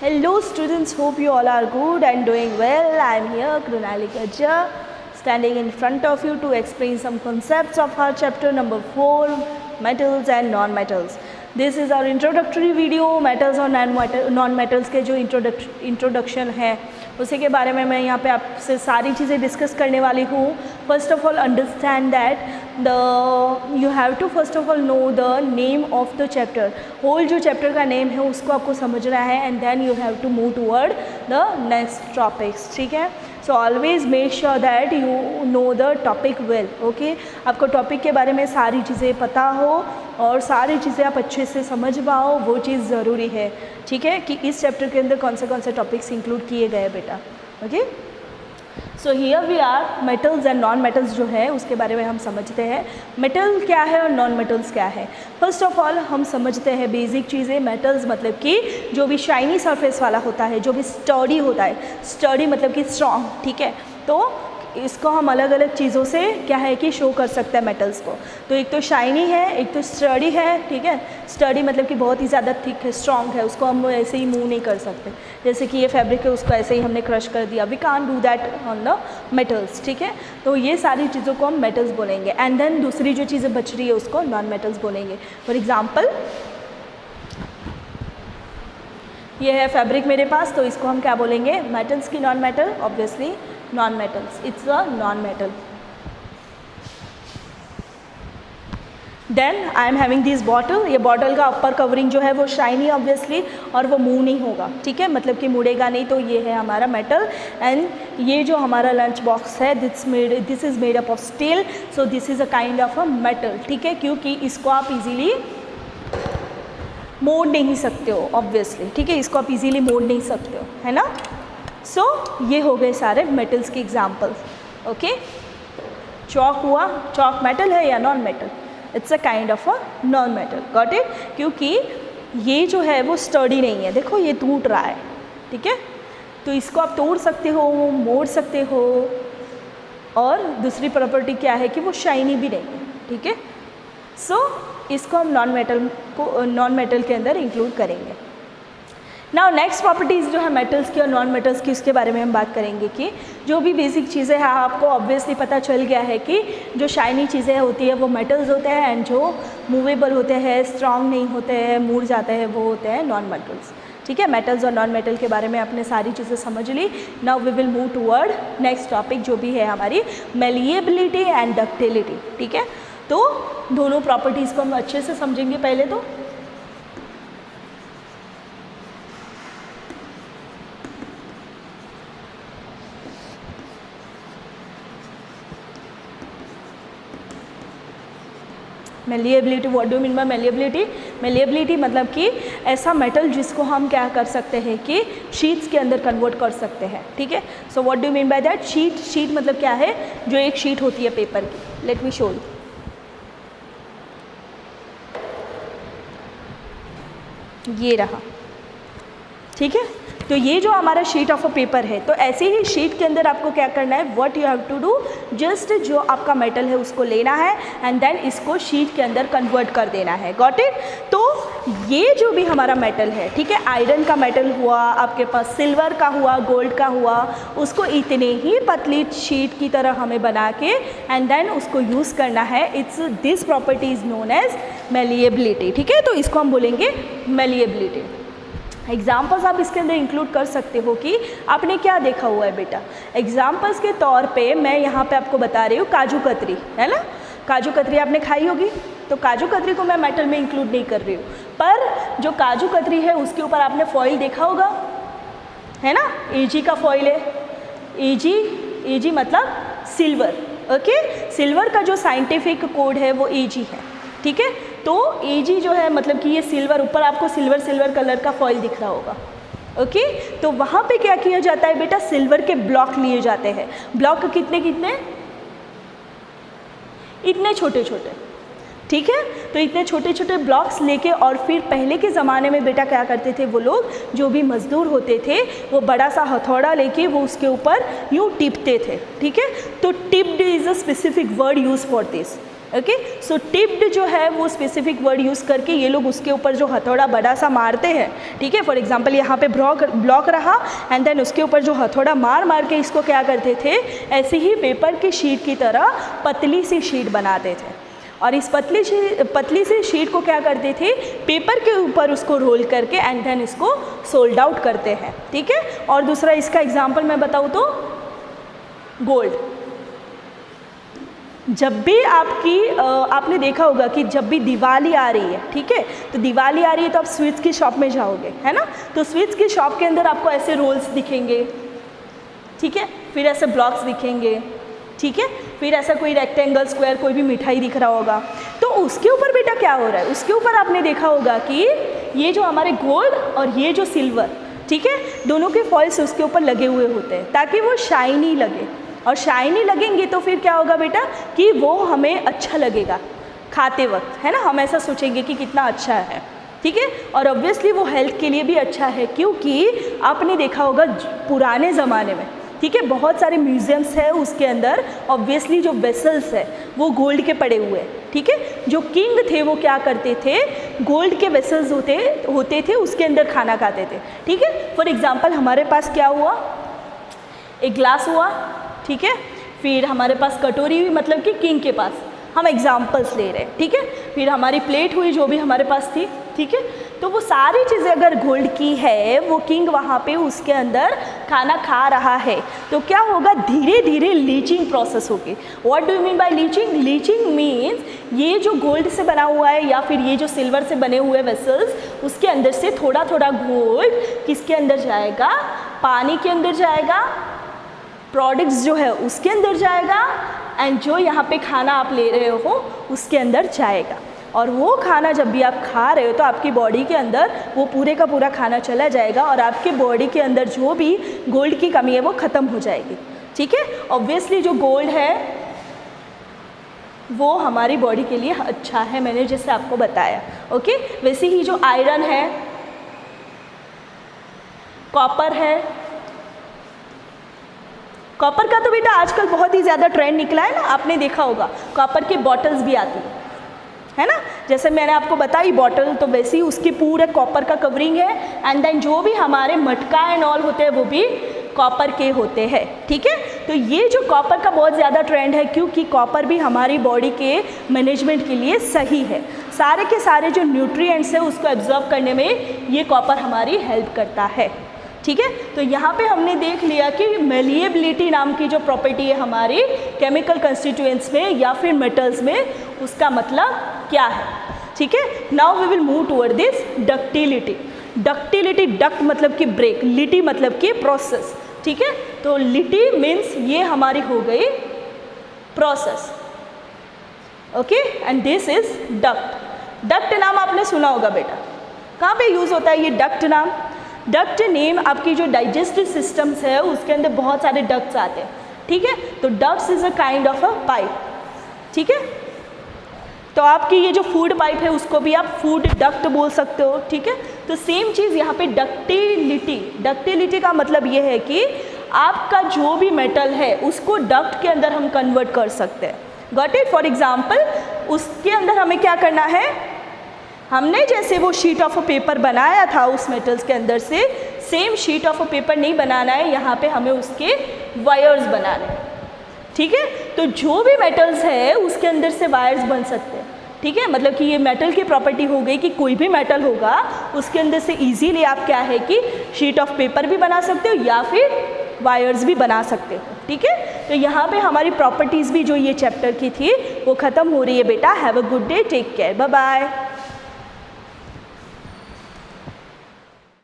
Hello students, hope you all are good and doing well. I am here, Krunali Gajja, standing in front of you to explain some concepts of our chapter number 4, metals and non-metals. This is our introductory video. metals और non-metals के जो introduction है उसी के बारे में मैं यहाँ पे आपसे सारी चीज़ें डिस्कस करने वाली हूँ. First of all understand that you have to first of all know the name of the chapter. Whole जो चैप्टर का नेम है उसको आपको समझना है and then you have to move toward the next topics. ठीक है, so always make sure that you know the topic well. Okay, आपको टॉपिक के बारे में सारी चीज़ें पता हो और सारी चीज़ें आप अच्छे से समझ पाओ, वो चीज़ ज़रूरी है. ठीक है, कि इस चैप्टर के अंदर कौन से टॉपिक्स इंक्लूड किए गए बेटा. Okay, so here we are. Metals and non metals जो है उसके बारे में हम समझते हैं. मेटल क्या है और नॉन मेटल्स क्या है. फर्स्ट ऑफ ऑल हम समझते हैं बेसिक चीज़ें. मेटल्स मतलब कि जो भी शाइनी सरफेस वाला होता है, जो भी स्टडी होता है. स्टडी मतलब कि स्ट्रॉन्ग. ठीक है, तो इसको हम अलग अलग चीज़ों से क्या है कि शो कर सकते हैं मेटल्स को. तो एक तो शाइनी है, एक तो स्टडी है. ठीक है, स्टडी मतलब कि बहुत ही ज़्यादा थिक है, स्ट्रॉन्ग है, उसको हम ऐसे ही मूव नहीं कर सकते. जैसे कि ये फैब्रिक है, उसको ऐसे ही हमने क्रश कर दिया. We can't do that on the metals. ठीक है, तो ये सारी चीज़ों को हम मेटल्स बोलेंगे. एंड देन दूसरी जो चीज़ें बच रही है उसको नॉन मेटल्स बोलेंगे. फॉर एग्जाम्पल ये है फैब्रिक मेरे पास, तो इसको हम क्या बोलेंगे. मेटल्स की non metal, obviously non metals. It's a non metal. Then I am having this bottle. ये बॉटल का अपर कवरिंग जो है वो शाइनी ऑब्वियसली, और वो मूव नहीं होगा. ठीक है, मतलब कि मुड़ेगा नहीं. तो ये है हमारा मेटल. एंड ये जो हमारा लंच बॉक्स है this is made up of steel. So this is a kind of a metal. ठीक है, क्योंकि इसको आप इजीली मोड़ नहीं सकते हो ऑब्वियसली. ठीक है, इसको आप इजीली मोड़ नहीं सकते हो, है ना. सो ये हो गए सारे मेटल्स के एग्जाम्पल्स. ओके, चॉक हुआ. चॉक मेटल है या non metal. It's a kind of a non metal. Got it. क्योंकि ये जो है वो स्टडी नहीं है. देखो ये टूट रहा है. ठीक है, तो इसको आप तोड़ सकते हो, मोड़ सकते हो. और दूसरी प्रॉपर्टी क्या है कि वो शाइनी भी नहीं है. ठीक है, सो इसको हम नॉन मेटल के अंदर इंक्लूड करेंगे. नाउ नेक्स्ट प्रॉपर्टीज़ जो है मेटल्स की और नॉन मेटल्स की, उसके बारे में हम बात करेंगे कि जो भी बेसिक चीज़ें हैं आपको ऑब्वियसली पता चल गया है कि जो शाइनी चीज़ें होती है वो मेटल्स होते हैं एंड जो मूवेबल होते हैं, स्ट्रॉन्ग नहीं होते हैं, मुड़ जाते हैं, वो होते हैं नॉन मेटल्स. ठीक है, मेटल्स और नॉन मेटल के बारे में आपने सारी चीज़ें समझ ली. Now we will move toward next topic जो भी है हमारी मेलिएबिलिटी एंड डक्टिलिटी. ठीक है, तो दोनों प्रॉपर्टीज़ को हम अच्छे से समझेंगे. पहले तो malleability. What do mean by malleability. Malleability मतलब कि ऐसा मेटल जिसको हम क्या कर सकते हैं कि शीट्स के अंदर कन्वर्ट कर सकते हैं. ठीक है, so what do mean by that. Sheet मतलब क्या है, जो एक शीट होती है पेपर की. Let me show you. ये रहा. ठीक है, तो ये जो हमारा शीट ऑफ अ पेपर है, तो ऐसे ही शीट के अंदर आपको क्या करना है, what you have to do, just जो आपका मेटल है उसको लेना है एंड देन इसको शीट के अंदर कन्वर्ट कर देना है. Got it. तो ये जो भी हमारा मेटल है, ठीक है, आयरन का मेटल हुआ, आपके पास सिल्वर का हुआ, गोल्ड का हुआ, उसको इतने ही पतली शीट की तरह हमें बना के एंड देन उसको यूज़ करना है. It's this property is known as malleability. ठीक है, तो इसको हम बोलेंगे मेलिएबिलिटी. एग्जाम्पल्स आप इसके अंदर इंक्लूड कर सकते हो कि आपने क्या देखा हुआ है बेटा. एग्जाम्पल्स के तौर पे मैं यहाँ पे आपको बता रही हूँ काजू कतरी, है ना. काजू कतरी आपने खाई होगी, तो काजू कतरी को मैं मेटल में इंक्लूड नहीं कर रही हूँ, पर जो काजू कतरी है उसके ऊपर आपने फॉइल देखा होगा, है ना. एजी का फॉइल है. एजी मतलब सिल्वर. ओके, सिल्वर का जो साइंटिफिक कोड है वो एजी है. ठीक है, तो एजी जो है मतलब कि ये सिल्वर, ऊपर आपको सिल्वर कलर का फॉइल दिख रहा होगा. ओके, तो वहाँ पे क्या किया जाता है बेटा, सिल्वर के ब्लॉक लिए जाते हैं. ब्लॉक कितने इतने छोटे छोटे. ठीक है, तो इतने छोटे छोटे ब्लॉक्स लेके और फिर पहले के ज़माने में बेटा क्या करते थे वो लोग, जो भी मज़दूर होते थे वो बड़ा सा हथौड़ा लेके वो उसके ऊपर यूँ टिपते थे. ठीक है, तो tipped is a specific word use for this. Okay. So tipped जो है वो स्पेसिफिक वर्ड यूज़ करके ये लोग उसके ऊपर जो हथौड़ा बड़ा सा मारते हैं, ठीक है। फॉर एग्जांपल यहाँ पे ब्लॉक रहा एंड देन उसके ऊपर जो हथौड़ा मार के इसको क्या करते थे, ऐसे ही पेपर की शीट की तरह पतली सी शीट बनाते थे और इस पतली सी शीट को क्या करते थे, पेपर के ऊपर उसको रोल करके एंड देन इसको सोल्ड आउट करते हैं, ठीक है। और दूसरा इसका एग्जाम्पल मैं बताऊँ तो गोल्ड। जब भी आपने देखा होगा कि जब भी दिवाली आ रही है, ठीक है, तो दिवाली आ रही है तो आप स्वीट्स की शॉप में जाओगे, है ना। तो स्वीट्स की शॉप के अंदर आपको ऐसे रोल्स दिखेंगे, ठीक है, फिर ऐसे ब्लॉक्स दिखेंगे, ठीक है, फिर ऐसा कोई रेक्टेंगल स्क्वायर कोई भी मिठाई दिख रहा होगा। तो उसके ऊपर बेटा क्या हो रहा है, उसके ऊपर आपने देखा होगा कि ये जो हमारे गोल्ड और ये जो सिल्वर, ठीक है, दोनों के फॉइल्स उसके ऊपर लगे हुए होते हैं ताकि वो शाइनी लगे, और शाइनी लगेंगे तो फिर क्या होगा बेटा कि वो हमें अच्छा लगेगा खाते वक्त, है ना। हम ऐसा सोचेंगे कि कितना अच्छा है, ठीक है। और ऑब्वियसली वो हेल्थ के लिए भी अच्छा है, क्योंकि आपने देखा होगा पुराने ज़माने में, ठीक है, बहुत सारे म्यूजियम्स है उसके अंदर ऑब्वियसली जो वेसल्स है वो गोल्ड के पड़े हुए हैं, ठीक है। जो किंग थे वो क्या करते थे, गोल्ड के वेसल्स होते थे, उसके अंदर खाना खाते थे, ठीक है। फॉर एग्जांपल हमारे पास क्या हुआ, एक ग्लास हुआ, ठीक है, फिर हमारे पास कटोरी हुई, मतलब कि किंग के पास, हम एग्जाम्पल्स ले रहे हैं, ठीक है। फिर हमारी प्लेट हुई जो भी हमारे पास थी, ठीक है। तो वो सारी चीज़ें अगर गोल्ड की है, वो किंग वहाँ पे उसके अंदर खाना खा रहा है, तो क्या होगा, धीरे धीरे लीचिंग प्रोसेस होगी। What do you mean by leaching? Leaching means ये जो गोल्ड से बना हुआ है या फिर ये जो सिल्वर से बने हुए वेसल्स, उसके अंदर से थोड़ा थोड़ा गोल्ड किसके अंदर जाएगा, पानी के अंदर जाएगा, प्रोडक्ट्स जो है उसके अंदर जाएगा, एंड जो यहाँ पे खाना आप ले रहे हो उसके अंदर जाएगा। और वो खाना जब भी आप खा रहे हो तो आपकी बॉडी के अंदर वो पूरे का पूरा खाना चला जाएगा और आपके बॉडी के अंदर जो भी गोल्ड की कमी है वो ख़त्म हो जाएगी, ठीक है। ऑब्वियसली जो गोल्ड है वो हमारी बॉडी के लिए अच्छा है, मैंने जैसे आपको बताया, ओके। वैसे ही जो आयरन है, कॉपर है, कॉपर का तो बेटा आजकल बहुत ही ज़्यादा ट्रेंड निकला है ना, आपने देखा होगा कॉपर की बॉटल्स भी आती है ना। जैसे मैंने आपको बताई बॉटल, तो वैसे ही उसकी पूरे कॉपर का कवरिंग है, एंड देन जो भी हमारे मटका एंड ऑल होते हैं वो भी कॉपर के होते हैं, ठीक है। तो ये जो कॉपर का बहुत ज़्यादा ट्रेंड है, क्योंकि कॉपर भी हमारी बॉडी के मैनेजमेंट के लिए सही है। सारे के सारे जो न्यूट्रिएंट्स है उसको एब्जॉर्ब करने में ये कॉपर हमारी हेल्प करता है, ठीक है। तो यहाँ पे हमने देख लिया कि मेलिएबिलिटी नाम की जो प्रॉपर्टी है हमारी केमिकल कंस्टिट्यूएंट्स में या फिर मेटल्स में, उसका मतलब क्या है, ठीक है। Now we will move toward this ductility. Ductility, duct मतलब कि ब्रेक, लिटी मतलब कि प्रोसेस, ठीक है। तो लिटी मीन्स ये हमारी हो गई process, okay, and this is duct. Duct नाम आपने सुना होगा बेटा, कहाँ पे यूज़ होता है ये डक्ट नाम? डक्ट नेम आपकी जो डाइजेस्टिव सिस्टम्स है उसके अंदर बहुत सारे डक्ट्स आते हैं, ठीक है। तो ducts is a kind of a pipe, ठीक है। तो आपकी ये जो फूड पाइप है उसको भी आप फूड डक्ट बोल सकते हो, ठीक है। तो सेम चीज़ यहाँ पे डक्टिलिटी। डक्टिलिटी का मतलब ये है कि आपका जो भी मेटल है उसको डक्ट के अंदर हम कन्वर्ट कर सकते हैं। Got it? फॉर एग्जाम्पल उसके अंदर हमें क्या करना है, हमने जैसे वो शीट ऑफ अ पेपर बनाया था उस मेटल्स के अंदर से, same sheet of a paper नहीं बनाना है, यहाँ पे हमें उसके वायर्स बनाने हैं, ठीक है। तो जो भी मेटल्स है उसके अंदर से वायर्स बन सकते हैं, ठीक है। मतलब कि ये मेटल की प्रॉपर्टी हो गई कि कोई भी मेटल होगा उसके अंदर से इजीली आप क्या है कि शीट ऑफ पेपर भी बना सकते हो या फिर वायर्स भी बना सकते हो, ठीक है। तो यहाँ पे हमारी प्रॉपर्टीज़ भी जो ये चैप्टर की थी वो ख़त्म हो रही है बेटा। Have a good day, take care, bye bye.